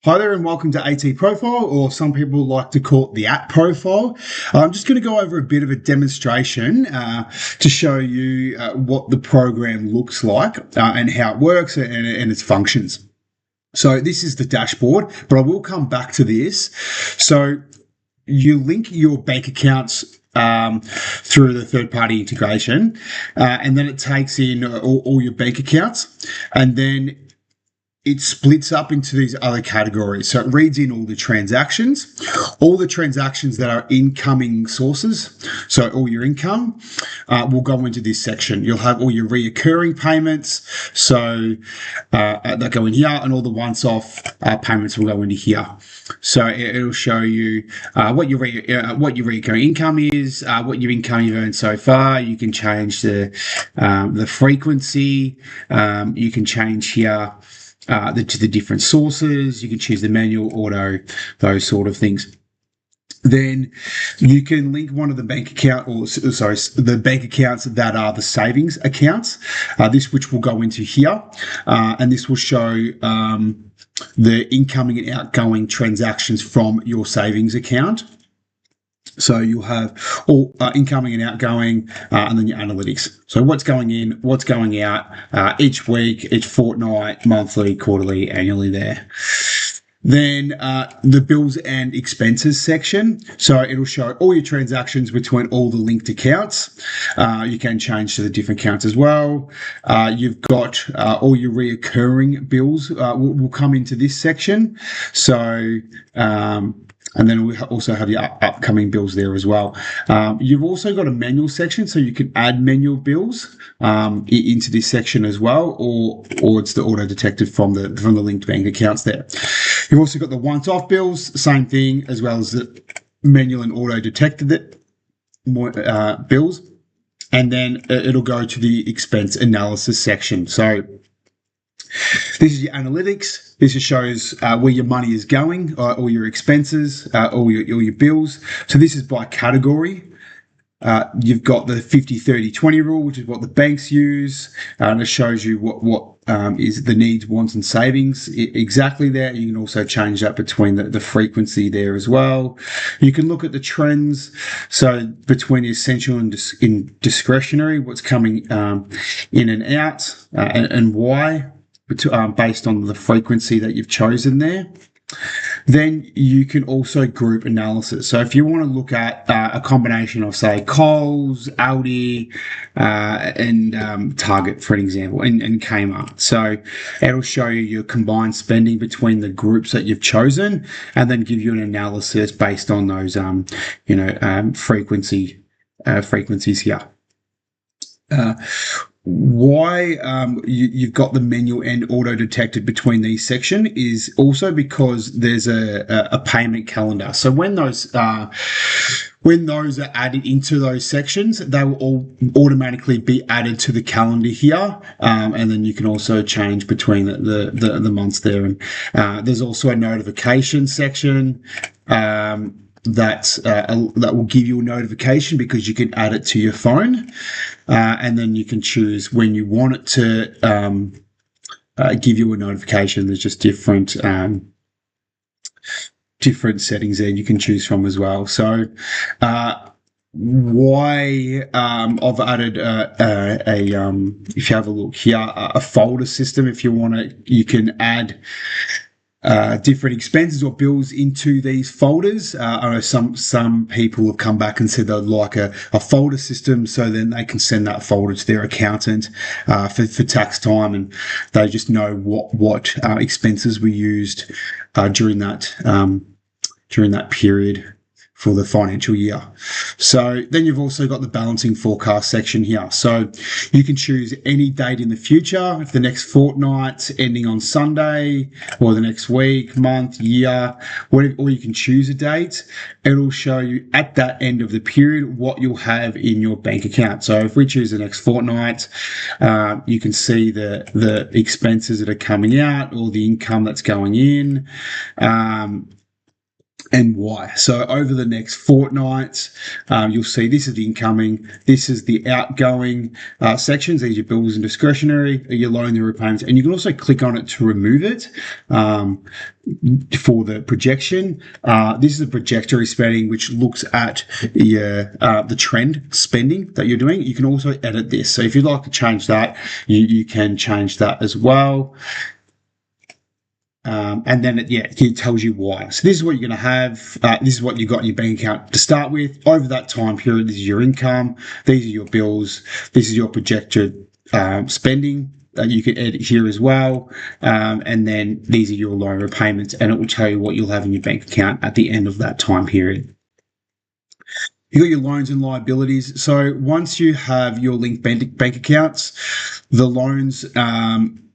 Hi there and welcome to ATProfile, or some people like to call it the ATProfile. I'm just going to go over a bit of a demonstration to show you what the program looks like and how it works and its functions. So this is the dashboard, but I will come back to this. So you link your bank accounts through the third-party integration, and then it takes in all your bank accounts, and then it splits up into these other categories. So it reads in all the transactions that are incoming sources. So all your income will go into this section. You'll have all your reoccurring payments. So that go in here, and all the once-off payments will go into here. So it'll show you what your recurring income is, what your income you've earned so far. You can change the frequency. You can change here to the different sources. You can choose the manual, auto, those sort of things. Then you can link one of the the bank accounts that are the savings accounts. This which will go into here, and this will show the incoming and outgoing transactions from your savings account. So you'll have all incoming and outgoing, and then your analytics. So what's going in, what's going out each week, each fortnight, monthly, quarterly, annually there. Then the bills and expenses section. So it'll show all your transactions between all the linked accounts. You can change to the different accounts as well. You've got all your reoccurring bills will come into this section. So and then we also have your upcoming bills there as well. You've also got a manual section, so you can add manual bills into this section as well, or it's the auto detected from the linked bank accounts there. You've also got the once-off bills, same thing, as well as the manual and auto detected bills, and then it'll go to the expense analysis section. So this is your analytics. This just shows where your money is going, all your expenses, all your bills. So this is by category. You've got the 50-30-20 rule, which is what the banks use, and it shows you what is the needs, wants, and savings exactly there. You can also change that between the frequency there as well. You can look at the trends, so between the essential and discretionary, what's coming in and out, and why, based on the frequency that you've chosen there. Then you can also group analysis. So if you want to look at a combination of, say, Coles, Aldi, and Target, for an example, and Kmart. So it'll show you your combined spending between the groups that you've chosen, and then give you an analysis based on those, frequencies here. Why you've got the manual and auto detected between these sections is also because there's a payment calendar. So when those are added into those sections, they will all automatically be added to the calendar here, and then you can also change between the months there. And there's also a notification section that will give you a notification, because you can add it to your phone, and then you can choose when you want it to give you a notification. There's just different settings there you can choose from as well. So why I've added if you have a look here, a folder system. If you want to, you can add different expenses or bills into these folders. I know some people have come back and said they'd like a folder system, so then they can send that folder to their accountant for tax time, and they just know what expenses were used during that period for the financial year. So then you've also got the balancing forecast section here. So you can choose any date in the future, if the next fortnight ending on Sunday, or the next week, month, year, or you can choose a date. It'll show you at that end of the period what you'll have in your bank account. So if we choose the next fortnight, you can see the expenses that are coming out, or the income that's going in. and why. So over the next fortnight, you'll see this is the incoming, this is the outgoing sections. These are your bills and discretionary, your loan and repayments, and you can also click on it to remove it for the projection. This is a trajectory spending, which looks at your the trend spending that you're doing. You can also edit this. So if you'd like to change that, you can change that as well. And then it tells you why. So this is what you're going to have. This is what you got in your bank account to start with. Over that time period, this is your income. These are your bills. This is your projected spending that you can edit here as well. And then these are your loan repayments, and it will tell you what you'll have in your bank account at the end of that time period. You got your loans and liabilities. So once you have your linked bank accounts, the loans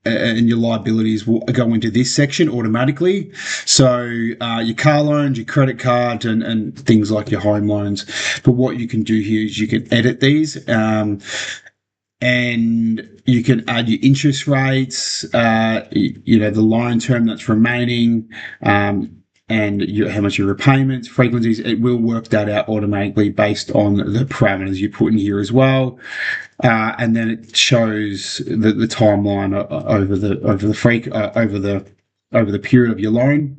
and your liabilities will go into this section automatically. So your car loans, your credit card, and things like your home loans. But what you can do here is you can edit these, and you can add your interest rates, the loan term that's remaining, and how much your repayments, frequencies. It will work that out automatically based on the parameters you put in here as well. And then it shows the timeline over the period of your loan.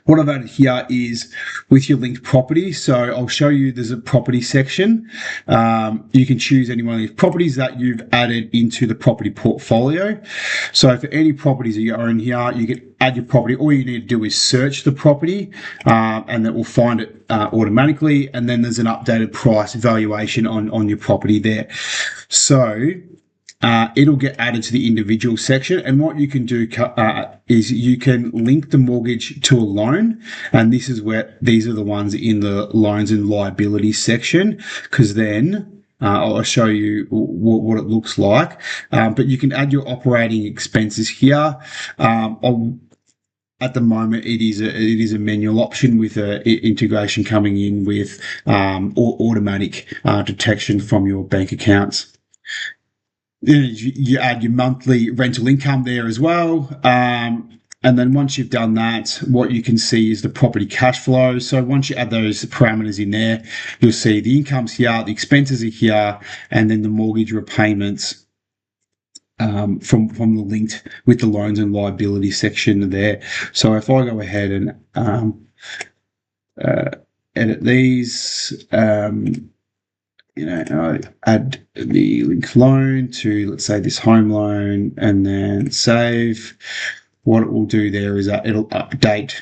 What I've added here is with your linked property. So I'll show you there's a property section. You can choose any one of these properties that you've added into the property portfolio. So for any properties that you own here, you can add your property. All you need to do is search the property, and it will find it automatically. And then there's an updated price valuation on your property there. So it'll get added to the individual section. And what you can do is you can link the mortgage to a loan. And this is where these are the ones in the loans and liabilities section, because then I'll show you what it looks like. But you can add your operating expenses here. At the moment, it is a manual option with integration coming in with automatic detection from your bank accounts. You add your monthly rental income there as well. And then once you've done that, what you can see is the property cash flow. So once you add those parameters in there, you'll see the income's here, the expenses are here, and then the mortgage repayments from the linked with the loans and liability section there. So if I go ahead and edit these, add the linked loan to, let's say, this home loan, and then save. What it will do there is that it'll update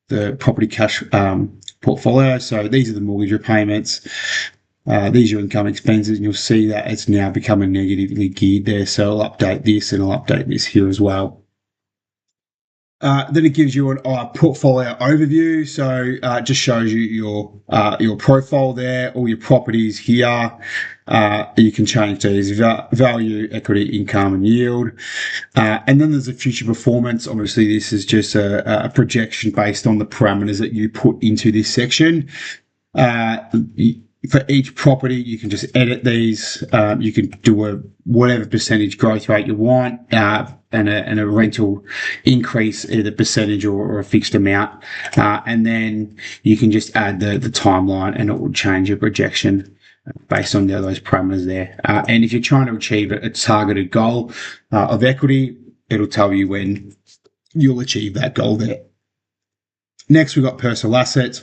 the property cash portfolio. So these are the mortgage repayments. These are your income expenses, and you'll see that it's now becoming negatively geared there. So I'll update this, and I'll update this here as well. Then it gives you a portfolio overview. So it just shows you your profile there, all your properties here. You can change these value, equity, income, and yield. And then there's a future performance. Obviously, this is just a projection based on the parameters that you put into this section. For each property, you can just edit these. You can do whatever percentage growth rate you want, and a rental increase, either percentage or a fixed amount. And then you can just add the timeline, and it will change your projection based on those parameters there. And if you're trying to achieve a targeted goal of equity, it'll tell you when you'll achieve that goal there. Next, we've got personal assets.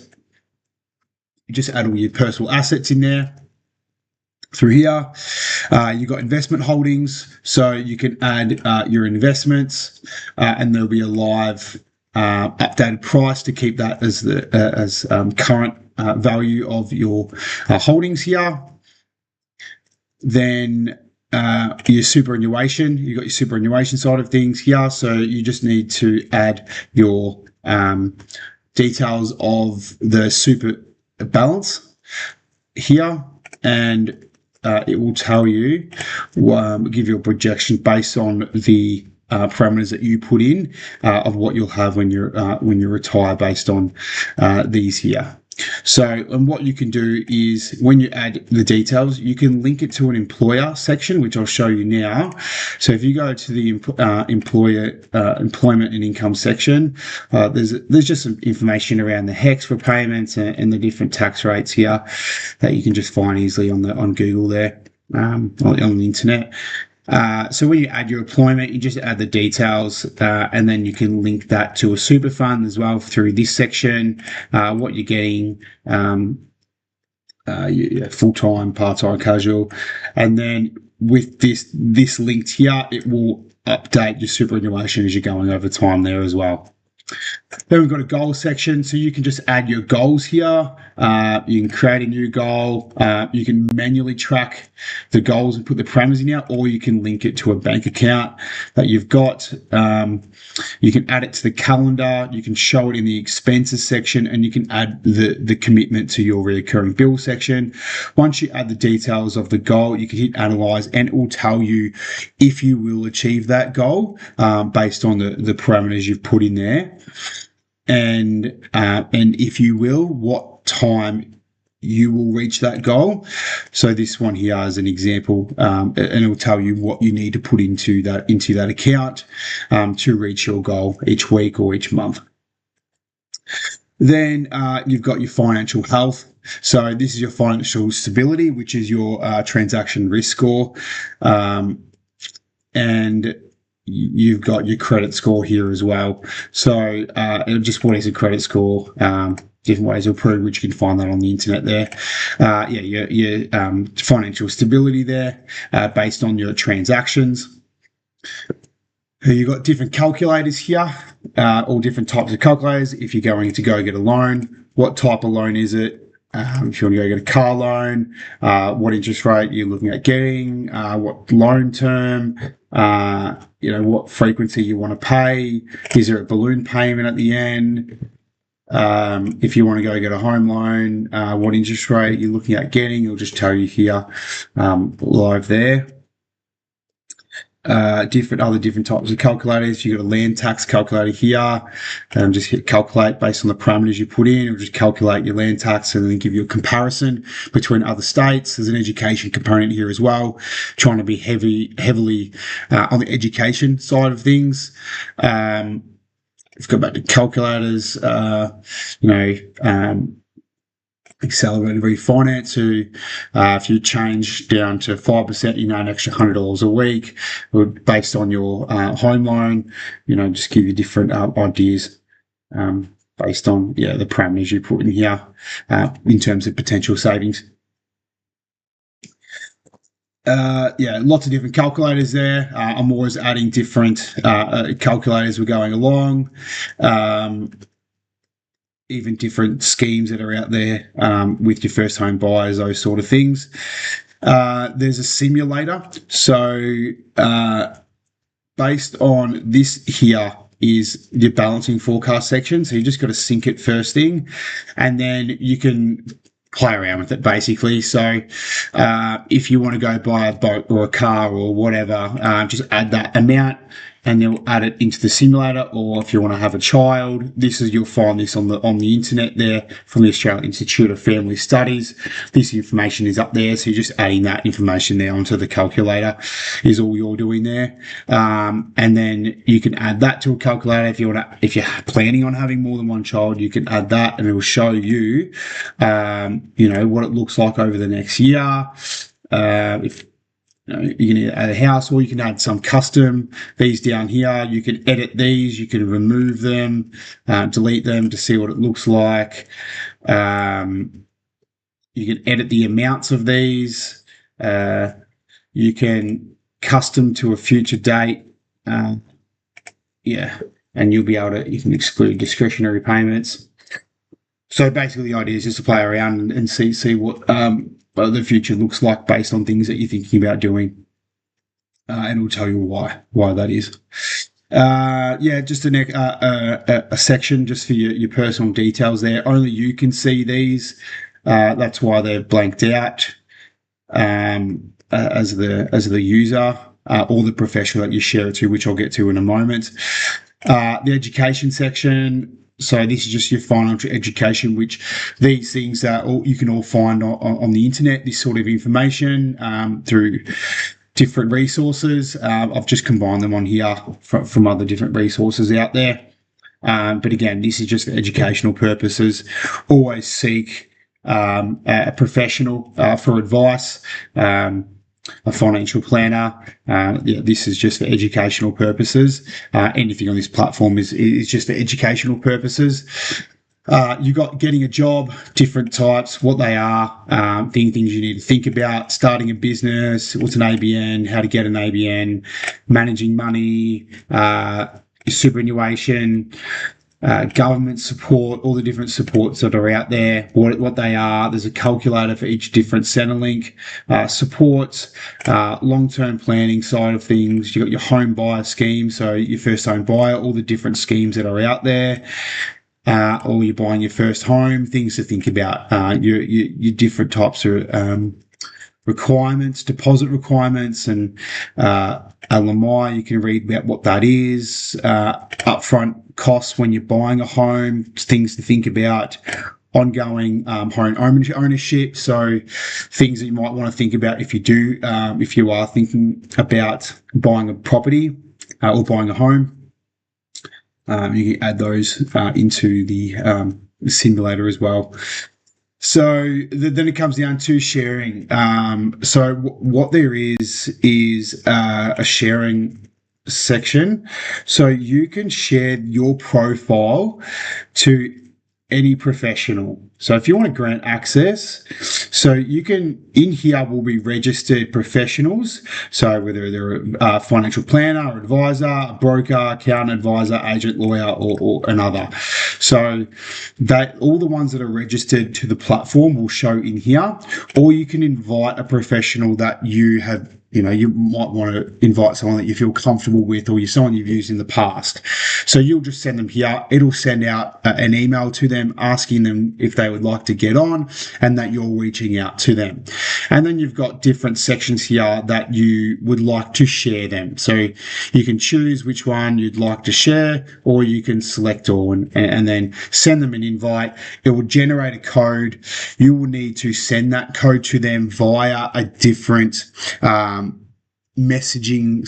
You just add all your personal assets in there. Through here, you've got investment holdings, so you can add your investments, and there'll be a live updated price to keep that as the current value of your holdings here. Then your superannuation, you've got your superannuation side of things here, so you just need to add your details of the super balance here, and it will tell you, give you a projection based on the parameters that you put in of what you'll have when you retire based on these here. So, and what you can do is when you add the details, you can link it to an employer section, which I'll show you now. So if you go to the employment and income section, there's just some information around the HECS for payments and the different tax rates here that you can just find easily on Google there, on the internet. So when you add your employment, you just add the details, and then you can link that to a super fund as well through this section, what you're getting, full-time, part-time, casual. And then with this linked here, it will update your superannuation as you're going over time there as well. Then we've got a goal section, so you can just add your goals here. You can create a new goal. You can manually track the goals and put the parameters in here, or you can link it to a bank account that you've got. You can add it to the calendar. You can show it in the expenses section, and you can add the commitment to your recurring bill section. Once you add the details of the goal, you can hit analyze, and it will tell you if you will achieve that goal based on the parameters you've put in there. And if you will, what time you will reach that goal. So this one here is an example, and it will tell you what you need to put into that account to reach your goal each week or each month. Then you've got your financial health. So this is your financial stability, which is your transaction risk score, and you've got your credit score here as well. So just what is a credit score? Different ways to prove, which you can find that on the internet there. Your financial stability there based on your transactions. You've got different calculators here, all different types of calculators. If you're going to go get a loan, what type of loan is it? If you want to go get a car loan, what interest rate you're looking at getting, what loan term, what frequency you want to pay. Is there a balloon payment at the end? If you want to go get a home loan, what interest rate you're looking at getting, it'll just tell you here live there. Different types of calculators. You've got a land tax calculator here. Just hit calculate based on the parameters you put in. It'll just calculate your land tax and then give you a comparison between other states. There's an education component here as well, trying to be heavily on the education side of things. Let's go back to calculators. Accelerated refinance. So if you change down to 5%, an extra $100 a week, based on your home loan. Just give you different ideas based on the parameters you put in here in terms of potential savings. Lots of different calculators there. I'm always adding different calculators we're going along. Even different schemes that are out there with your first home buyers, those sort of things. There's a simulator. So based on this here is your balancing forecast section. So you just got to sync it first thing, and then you can play around with it basically. So if you want to go buy a boat or a car or whatever, just add that amount and they'll add it into the simulator. Or if you want to have a child, you'll find this on the internet there from the Australian Institute of Family Studies. This information is up there, so you're just adding that information there onto the calculator is all you're doing there. And then you can add that to a calculator. If you're planning on having more than one child, you can add that and it will show you what it looks like over the next year. You can add a house, or you can add some custom. These down here, you can edit these, you can remove them, delete them to see what it looks like. You can edit the amounts of these. You can custom to a future date. And you'll be able to, you can exclude discretionary payments. So basically the idea is just to play around and see what the future looks like based on things that you're thinking about doing, and it'll tell you why that is. Just a section just for your personal details there. Only you can see these. That's why they're blanked out as the user or the professional that you share it to, which I'll get to in a moment. The education section. So this is just your financial education, which these things are all, you can all find on the internet, this sort of information through different resources. I've just combined them on here from other different resources out there. But again, this is just for educational purposes. Always seek a professional for advice, a financial planner. This is just for educational purposes. Anything on this platform is just for educational purposes. You've got getting a job, different types, what they are, things you need to think about, starting a business, what's an ABN, how to get an ABN, managing money, superannuation, government support, all the different supports that are out there, what they are. There's a calculator for each different Centrelink supports, long-term planning side of things. You've got your home buyer scheme, so your first home buyer, all the different schemes that are out there. Or you're buying your first home, things to think about, your different types of requirements, deposit requirements, and LMI. You can read about what that is, upfront costs when you're buying a home, things to think about, ongoing home ownership. So things that you might want to think about if you are thinking about buying a property or buying a home. You can add those into the simulator as well. So then it comes down to sharing. So what there is a sharing section. So you can share your profile to any professional. So if you want to grant access, so you can, in here will be registered professionals. So whether they're a financial planner, or advisor, a broker, accountant, advisor, agent, lawyer, or another. So that all the ones that are registered to the platform will show in here, or you can invite a professional that you have, you might want to invite someone that you feel comfortable with, or someone you've used in the past. So you'll just send them here. It'll send out an email to them asking them if they would like to get on, and that you're reaching out to them. And then you've got different sections here that you would like to share them. So you can choose which one you'd like to share, or you can select all and then send them an invite. It will generate a code. You will need to send that code to them via a different messaging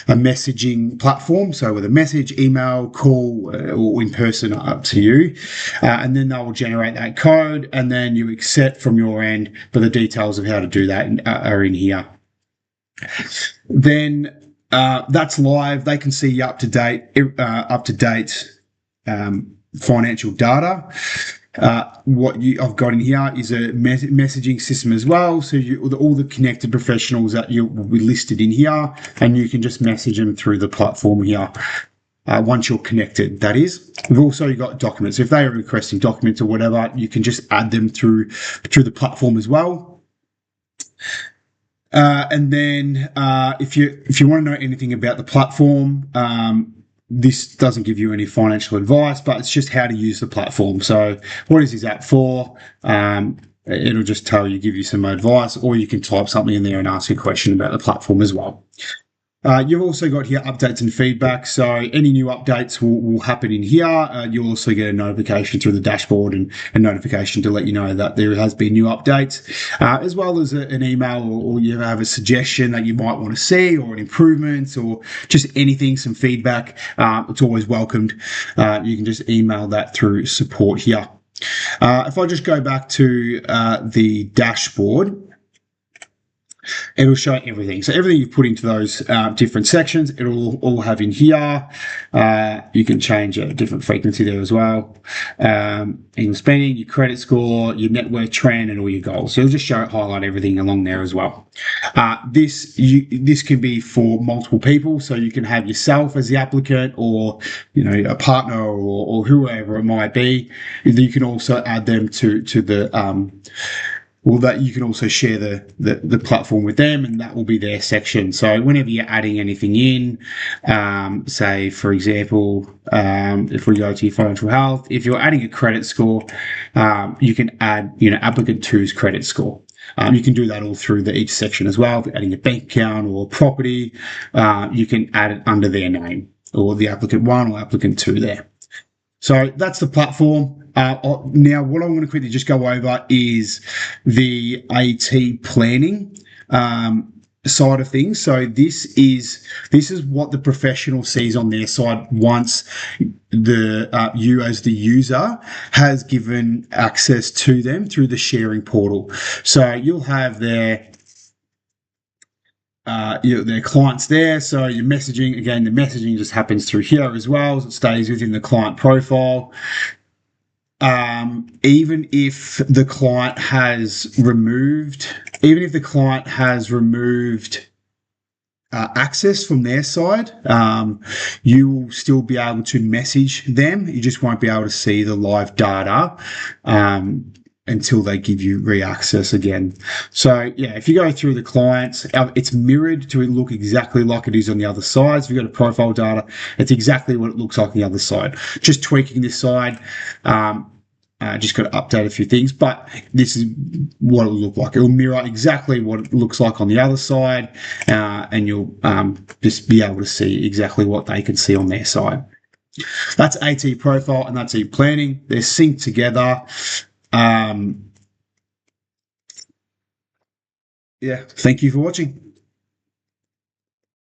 a messaging platform, so with a message, email, call, or in person, up to you, and then they will generate that code, and then you accept from your end. But the details of how to do that are in here. Then that's live. They can see up to date financial data. What I've got in here is a messaging system as well. So all the connected professionals that will be listed in here, and you can just message them through the platform here. Once you're connected, that is. We've also got documents. If they are requesting documents or whatever, you can just add them through the platform as well. And then if you want to know anything about the platform, this doesn't give you any financial advice, but it's just how to use the platform. So what is this app for? It'll just give you some advice, or you can type something in there and ask a question about the platform as well. You've also got here updates and feedback. So any new updates will happen in here. You'll also get a notification through the dashboard and a notification to let you know that there has been new updates, as well as an email, or you have a suggestion that you might want to see, or an improvement, or just anything, some feedback. It's always welcomed. You can just email that through support here. If I just go back to the dashboard, it'll show everything. So everything you've put into those different sections, it'll all have in here. You can change a different frequency there as well. Income spending, your credit score, your net worth trend, and all your goals. So it'll just highlight everything along there as well. This can be for multiple people. So you can have yourself as the applicant, or a partner, or whoever it might be. You can also add them to the that you can also share the platform with them, and that will be their section. So whenever you're adding anything in, say for example, if we go to your financial health, if you're adding a credit score, you can add applicant two's credit score. You can do that all through each section as well. If you're adding a bank account or property, you can add it under their name. or the applicant 1 or applicant 2 there. So that's the platform. Now, what I'm going to quickly just go over is the AT planning side of things. So this is what the professional sees on their side once the you as the user has given access to them through the sharing portal. So you'll have their clients there. So your messaging, again, the messaging just happens through here as well. So it stays within the client profile. Even if the client has removed access from their side, you will still be able to message them. You just won't be able to see the live data until they give you re-access again. So yeah, if you go through the clients, it's mirrored to look exactly like it is on the other side. So if you go to profile data, it's exactly what it looks like on the other side. Just tweaking this side. Just got to update a few things, but this is what it'll look like. It'll mirror exactly what it looks like on the other side, and you'll just be able to see exactly what they can see on their side. That's ATProfile and that's ATPlanning. They're synced together. Yeah, thank you for watching.